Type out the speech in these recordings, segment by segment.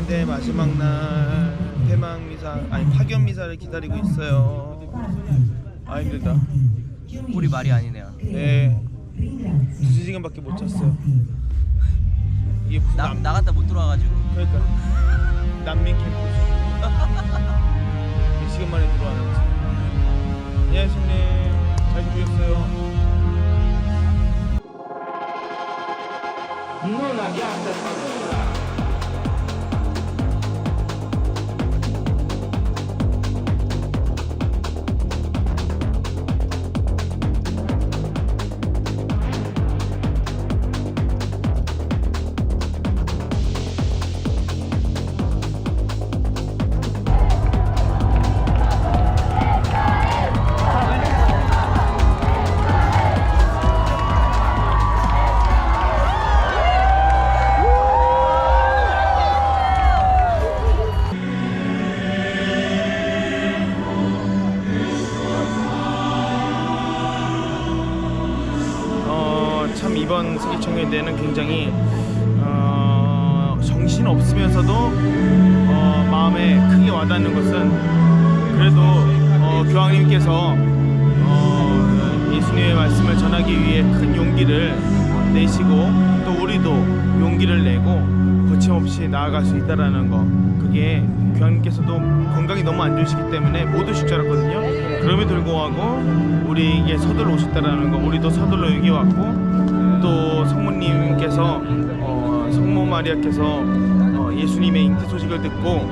청년대 마지막 날 폐막 미사 아니 파견 미사를 기다리고 있어요. 아 힘들다. 꿀이 말이 아니네요. 네. 2시간밖에 못 잤어요. 이게 무슨 나갔다 못 들어와가지고. 그러니까 난민 캠프지. 몇 시간 만에 들어왔는지. 예, 선생님 잘 보셨어요? Non abbiate paura. 참 이번 세계청년대회는 굉장히 정신 없으면서도 마음에 크게 와닿는 것은 그래도 교황님께서 예수님의 말씀을 전하기 위해 큰 용기를 내시고 또 우리도 용기를 내고 거침없이 나아갈 수 있다라는 거, 그게 교황님께서도 건강이 너무 안 좋으시기 때문에 못 오실 줄 알았거든요. 그럼에도 불구하고 우리에게 서둘러 오셨다라는 거, 우리도 서둘러 여기 왔고 또 성모님께서 성모 마리아께서 예수님의 잉태 소식을 듣고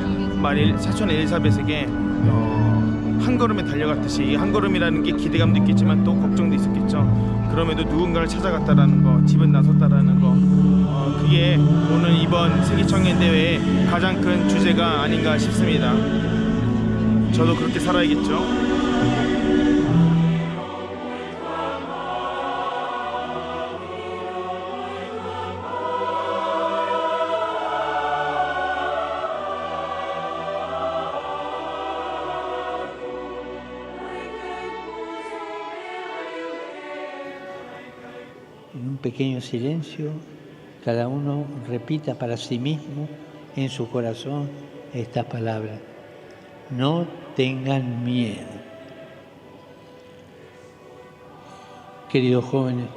사촌 엘리사벳에게 한 걸음에 달려갔듯이, 한 걸음이라는 게 기대감도 있겠지만 또 걱정도 있었겠죠. 그럼에도 누군가를 찾아갔다라는 거, 집은 나섰다라는 거, 그게 오늘 이번 세계청년대회의 가장 큰 주제가 아닌가 싶습니다. 저도 그렇게 살아야겠죠. En un pequeño silencio, cada uno repita para sí mismo en su corazón estas palabras. No tengan miedo. Queridos jóvenes,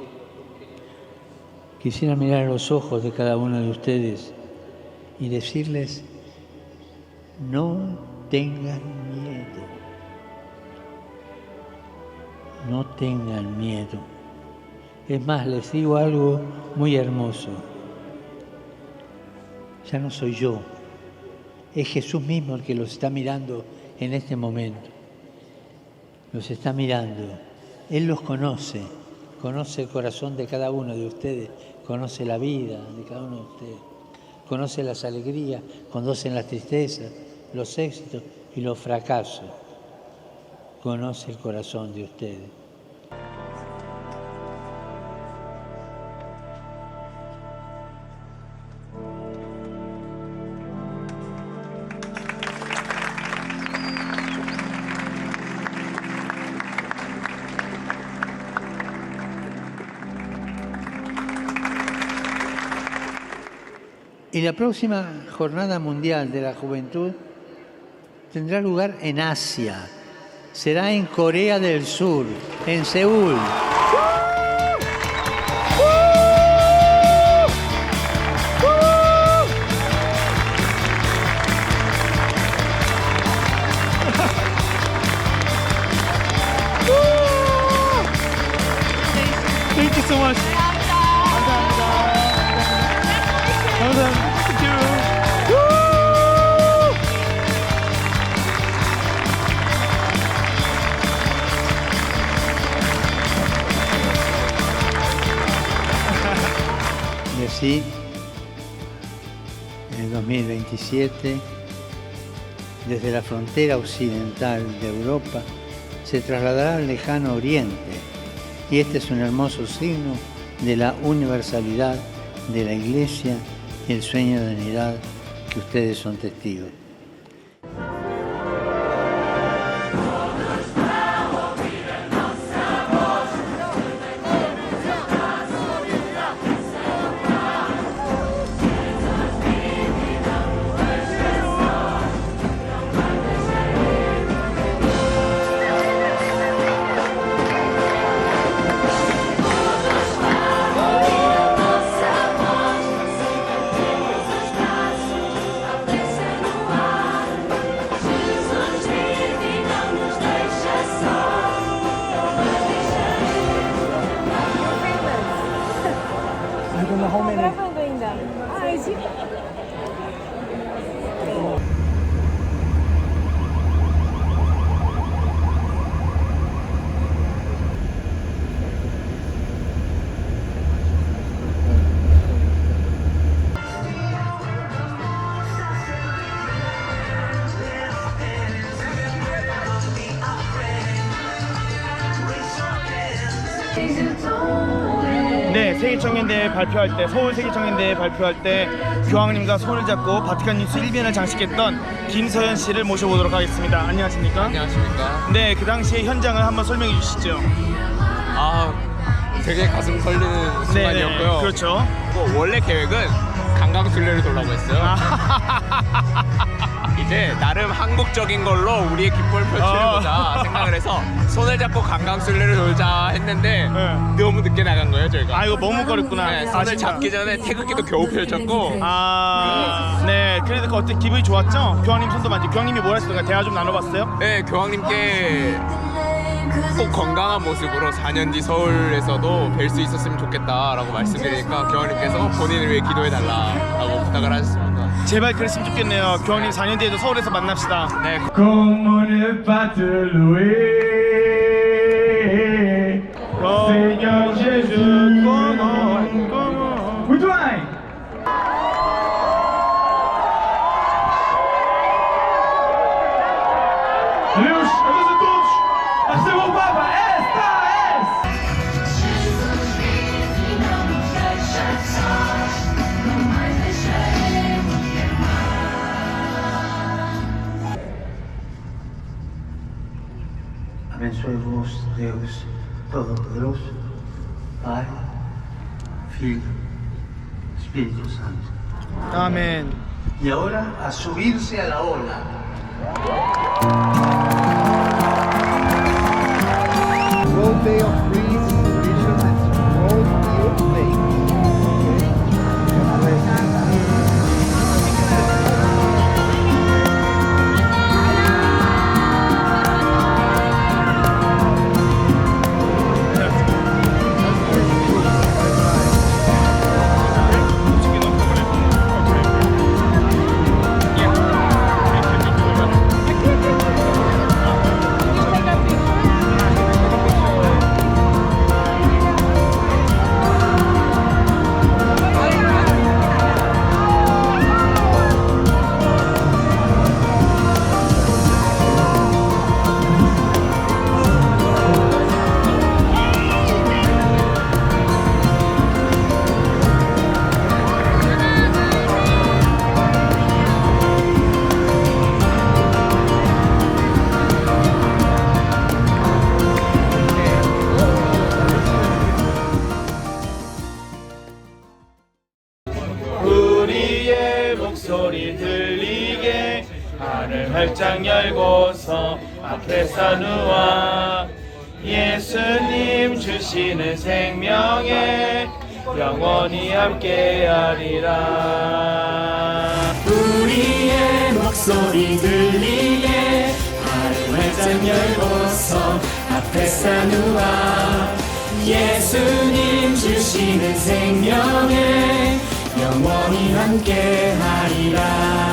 quisiera mirar a los ojos de cada uno de ustedes y decirles, no tengan miedo. No tengan miedo. Es más, les digo algo muy hermoso. Ya no soy yo, es Jesús mismo el que los está mirando en este momento. Los está mirando. Él los conoce, conoce el corazón de cada uno de ustedes, conoce la vida de cada uno de ustedes, conoce las alegrías, conoce las tristezas, los éxitos y los fracasos. Conoce el corazón de ustedes. Y la próxima Jornada Mundial de la Juventud tendrá lugar en Asia. Será en Corea del Sur, en Seúl. Thank you so much. 감사합니다. Y así, en el 2027, desde la frontera occidental de Europa, se trasladará al lejano oriente. Y este es un hermoso signo de la universalidad de la Iglesia y el sueño de unidad que ustedes son testigos. 네, 세계청년대회 발표할 때, 서울 세계청년대회 발표할 때 교황님과 손을 잡고 바티칸 뉴스 1변을 장식했던 김서연 씨를 모셔보도록 하겠습니다. 안녕하십니까? 안녕하십니까. 네, 그 당시의 현장을 한번 설명해 주시죠. 아, 되게 가슴 설리는 순간이었고요. 네, 그렇죠. 원래 계획은 강강술래를 돌라고 했어요. 이제 나름 한국적인 걸로 우리의 기쁨을 펼치려보자 생각을 해서 손을 잡고 강강술래를 돌자 했는데 네. 너무 늦게 나간 거예요, 저희가. 아, 이거 머뭇거렸구나. 네, 손을 아쉽다. 잡기 전에 태극기도 겨우 펼쳤고. 네, 그래도 그 어때 기분이 좋았죠? 교황님 손도 만지고 교황님이 뭐 했을까? 대화 좀 나눠봤어요? 네, 교황님께 꼭 건강한 모습으로 4년 뒤 서울에서도 뵐 수 있었으면 좋겠다라고 말씀드리니까 교황님께서 본인을 위해 기도해달라고 부탁을 하셨습니다. 제발 그랬으면 좋겠네요. 교황님 4년 뒤에도 서울에서 만납시다. 네. Como en el patio Louis, Seigneur Jésus, Muito bem! Adeus, adeus a todos! Recebam o Papa! Esta es! Abençoe-vos, Deus Todo-Poderoso, Pai, Filho, Espíritu Santo. 아멘. Y ahora a subirse a la ola. World Day of Greece tradition and World Youth Day. 우리의 목소리 들리게 하늘 활짝 열고서 앞에서 누워 예수님 주시는 생명에 영원히 함께하리라. 우리의 목소리 들리게 하늘 활짝 열고서 앞에서 누워 예수님 주시는 생명에 영원히 함께하리라.